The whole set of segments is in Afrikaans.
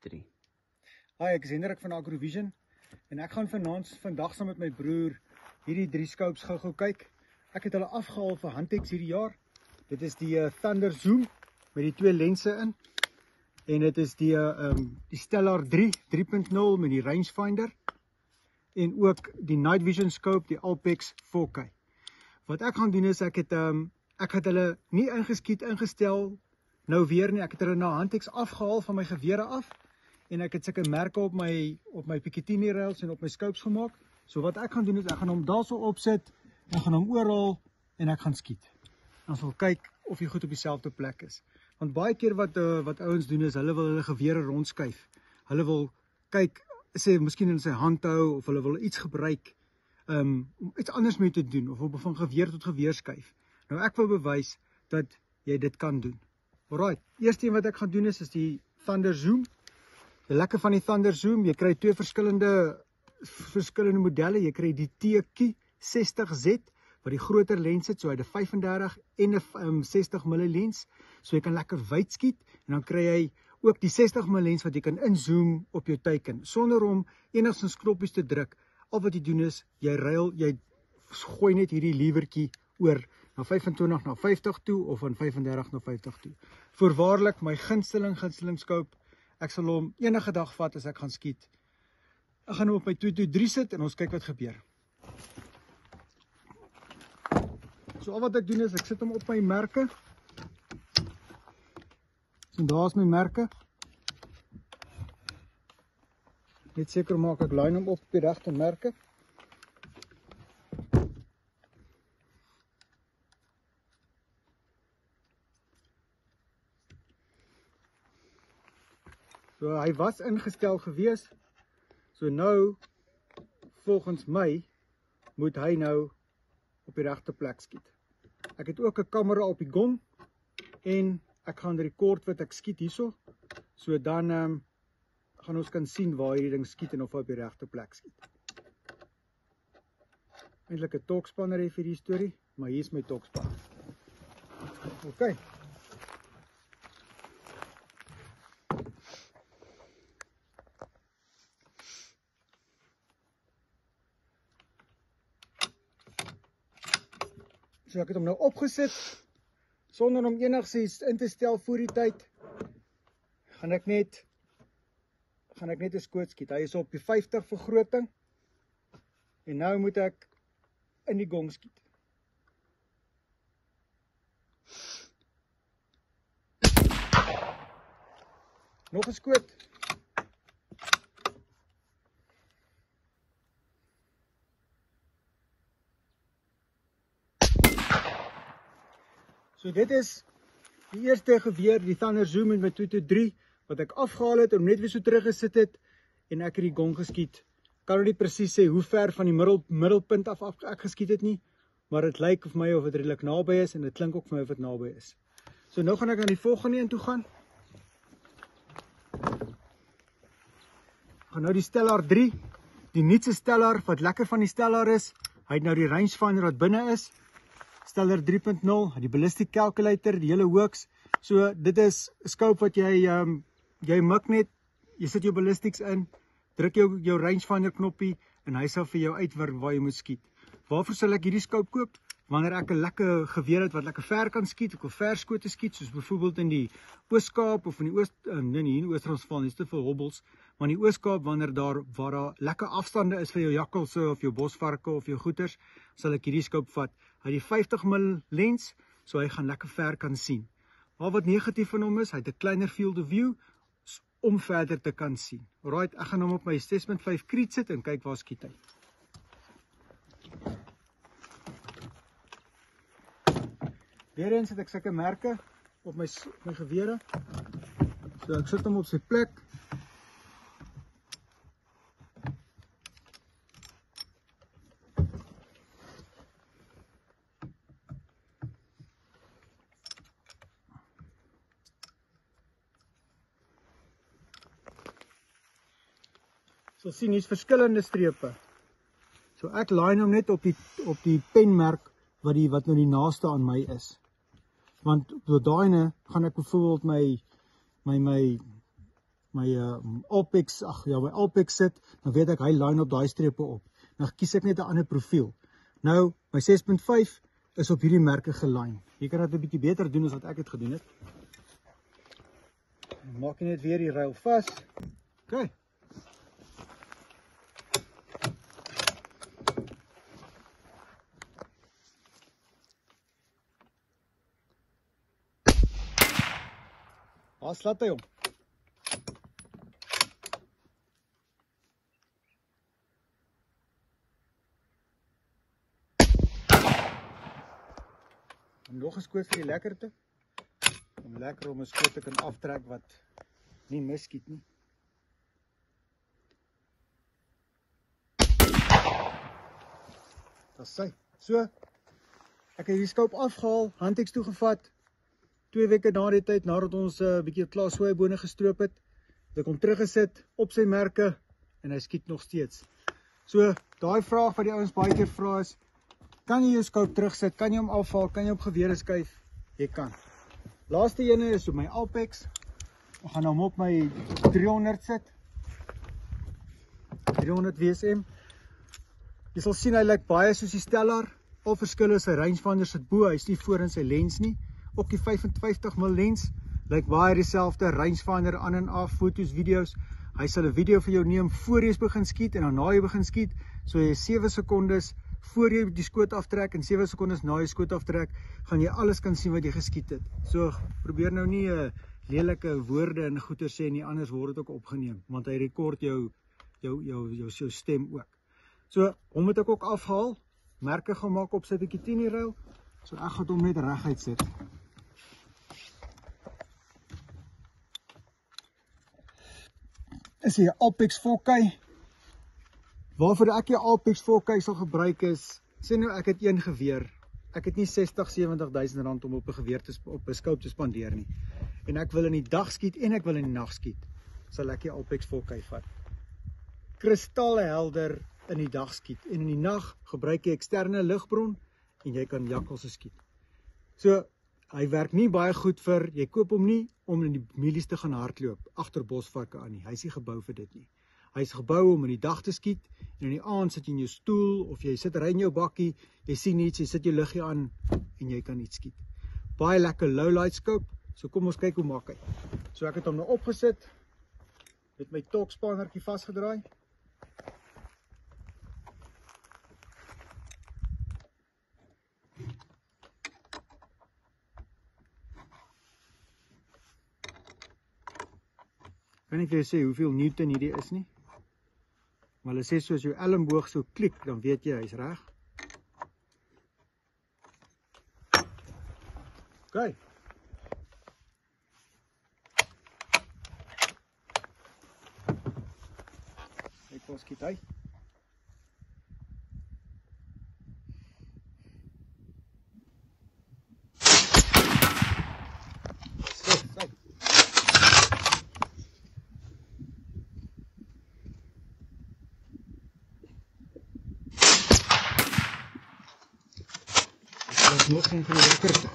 3. Hi, ek is Hendrik van Agrovision en ek gaan vandag saam met my broer hierdie 3 scopes gou kyk. Ek het hulle afgehaal vir Hantex hierdie jaar. Dit is die Thunder Zoom met die 2 lense in en dit is die Stellar 3 3.0 met die rangefinder en ook die Night Vision scope, die Alpex 4K. Wat ek gaan doen is ek het hulle nie ingestel nou weer nie. Ek het hulle na Hantex afgehaal van my gewere af en ek het sulke merke op my Picatinny rails en op my scopes gemaak. So wat ek gaan doen is ek gaan hom daarso opsit, ek gaan hom oorhaal en ek gaan skiet. Dan sal kyk of hy goed op dieselfde plek is. Want baie keer wat ouens doen is hulle wil hulle gewere rondskuif. Hulle wil kyk, sê miskien in sy hand hou of hulle wil iets gebruik om iets anders mee te doen of op van geweer tot geweer skuif. Nou ek wil bewys dat jy dit kan doen. Alright, eerste een wat ek gaan doen is die Thunder Zoom. Die lekker van die Thunder Zoom, jy kry 2 verskillende modelle. Jy kry die TQ60Z wat die groter lens het, so hy het 'n 35 en 'n 60 mm lens, so jy kan lekker wyd skiet en dan kry jy ook die 60 mm lens wat jy kan inzoom op jou teiken sonder om enigstens knoppies te druk. Al wat jy doen is jy gooi net hierdie liewertjie oor na 25 na 50 toe of van 35 na 50 toe. Voorwaarlik my gunsteling scope. Ek sal hom enige dag vat as ek gaan skiet. Ek gaan hom op my 223 sit en ons kyk wat gebeur. So al wat ek doen is ek sit hom op my merke. So daar is my merke. Net seker maak ek line hom op die regte merke. So hy was ingestel gewees. So nou volgens my moet hy nou op die regte plek skiet. Ek het ook 'n kamera op die gong en ek gaan rekord wat ek skiet hierso. So dan gaan ons kan sien waar hierdie ding skiet en of hy op die regte plek skiet. Eintlik 'n tokspanner vir hierdie storie, maar hier is my tokspan. OK. So ek het hom nou opgesit, sonder om enigsins in te stel voor die tyd, gaan ek net 'n skoot skiet. Hy is op die 50 vergroting, en nou moet ek in die gong skiet. Nog 'n skoot. So dit is die eerste geweer, die Thunder Zoom met my 223, wat ek afgehaal het en net weer so teruggesit het en ek het die gong geskiet. Kan nou nie presies sê hoe ver van die middelpunt af ek geskiet het nie, maar dit lyk vir my of dit redelik naby is en dit klink ook vir my of dit naby is. So nou gaan ek aan die volgende een toe gaan. Gaan nou die Stellar 3, die nuutste Stellar, wat lekker van die Stellar is, hy het nou die rangefinder wat binne is. Stellar 3.0, die ballistic calculator, die hele hoeks. So dit is 'n scope wat jy mik net, jy sit jou ballistics in, druk jou rangefinder knoppie en hy sal vir jou uitwerk waar jy moet skiet. Waarvoor sal ek hierdie scope koop? Wanneer ek 'n lekker geweer het wat lekker ver kan skiet, ek wil ver skote skiet, soos byvoorbeeld in die Oos-Kaap of in die Oos-Transvaal, nie te veel hobbels, maar in die Oos-Kaap waar daar lekker afstande is vir jou jakkalse of jou bosvarke of jou goeters, sal ek hierdie scope vat. Hy het die 50 mm lens, so hy gaan lekker ver kan sien. Maar wat negatief van hom is, hy het 'n kleiner field of view om verder te kan sien. Alright, ek gaan hom op my 6.5 kriet sit en kyk waar skiet hy. Weereens het ek sulke merke op my gewere. So ek sit hom op sy plek. So sien hier's verskillende strepe. So ek line hom net op die penmerk wat nou die naaste aan my is. Want door daai gaan ek byvoorbeeld my Alpex, my Alpex sit, dan weet ek hy line op daai strepe op. Dan kies ek net 'n ander profiel. Nou, my 6.5 is op hierdie merke geline. Jy kan dit 'n bietjie beter doen as wat ek het gedoen het. Maak jy net weer die ruil vas. OK. Daar slaat hy om. En nog 'n skoot vir die lekkerte. Om lekker om 'n skoot te kan aftrek wat nie miskiet nie. Dat sy. So, ek het die scope afgehaal, handeks toegevat. 2 weke na die tyd, nadat ons 'n bietjie klaar sooibone gestroop het, het ek hom teruggesit op sy merke en hy skiet nog steeds. So, daai vraag wat die ouens baie keer vra is, kan jy jou scope terugsit, kan jy hom afhaal, kan jy op gewere skuif? Jy kan. Laaste ene is op my Alpex. Ek gaan hom op my 300 sit. 300 WSM. Jy sal sien hy lyk baie soos die Stellar. Al verskil is sy rangefinder sit bo, hy is nie voor in sy lens nie. Ook die 55mm lens lyk baie dieselfde, rangefinder aan en af, foto's, video's. Hy sal 'n video vir jou neem voor jy begin skiet en dan na jy begin skiet. So jy 7 sekondes voor jy die skoot aftrek en 7 sekondes na jy skoot aftrek, gaan jy alles kan sien wat jy geskiet het. So probeer nou nie lelike woorde en goeie sê nie, anders word dit ook opgeneem, want hy rekord jou stem ook. So hom moet ek ook afhaal, merke gemaak op sy bietjie 10 ruil. So ek gaan hom net reguit sit. Is hier 'n Alpex 4K. Waarvoor ek die Alpex 4K sal gebruik is, sê nou ek het een geweer. Ek het nie 60-70 000 rand om op 'n geweer op 'n scope te spandeer nie. En ek wil in die dag skiet en ek wil in die nag skiet. Sal ek die Alpex 4K vat. Kristalhelder in die dag skiet en in die nag gebruik jy eksterne ligbron en jy kan jakkalse skiet. So hy werk nie baie goed vir, jy koop hom nie om in die mielies te gaan hardloop agter bosvarke aan nie. Hy is nie gebou vir dit nie. Hy is gebou om in die dag te skiet en in die aand sit jy in jou stoel of jy sit ry in jou bakkie, jy sien iets, jy sit jou liggie aan en jy kan iets skiet. Baie lekker low light scope. So kom ons kyk hoe maak hy. So ek het hom nou opgesit met my torkspannertjie vasgedraai. Kan ek vir jou sê hoeveel Newton hierdie is nie? Maar hulle sê soos jou elmboog so klik, dan weet jy hy's reg. OK. Kyk waar skiet hy. Nog geen vir die lekkerte.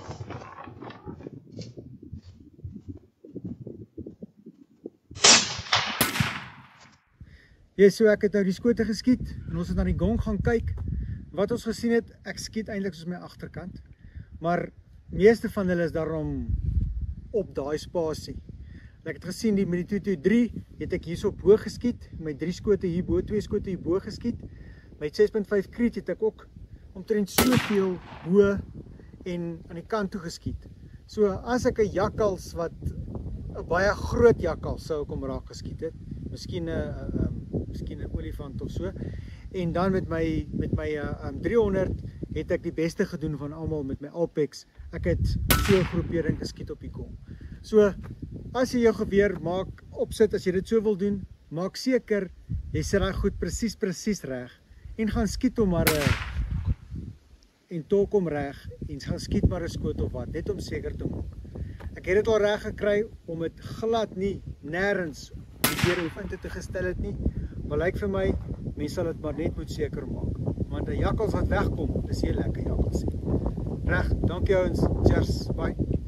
So ek het nou die skote geskiet en ons het na die gong gaan kyk. Wat ons gesien het, ek skiet eintlik soos my agterkant. Maar meeste van hulle is daarom op daai spasie. En ek het gesien die met die 223 het ek hierso bo geskiet, my 3 skote hierbo, 2 skote hierbo geskiet. Met 6.5 kriet het ek ook omtrent soveel bo en aan die kant toe geskiet. So as ek 'n jakkals wat 'n baie groot jakkals sou ek hom raak geskiet het, miskien 'n olifant of so. En dan met my 300 het ek die beste gedoen van almal met my Alpex. Ek het veel groepering geskiet op die kom. So as jy jou geweer maak opsit, as jy dit so wil doen, maak seker jy sit daai goed presies reg en gaan skiet hom maar en tolk hom reg en gaan skiet maar 'n skoot of wat, net om seker te maak. Ek het dit al reg gekry om dit glad nie nêrens weer hoef in te gestel het nie, maar lyk vir my mense sal dit maar net moet seker maak, want 'n jakkals wat wegkom, dis heel lekker jakkals. Reg, dankie ouens. Cheers, bye.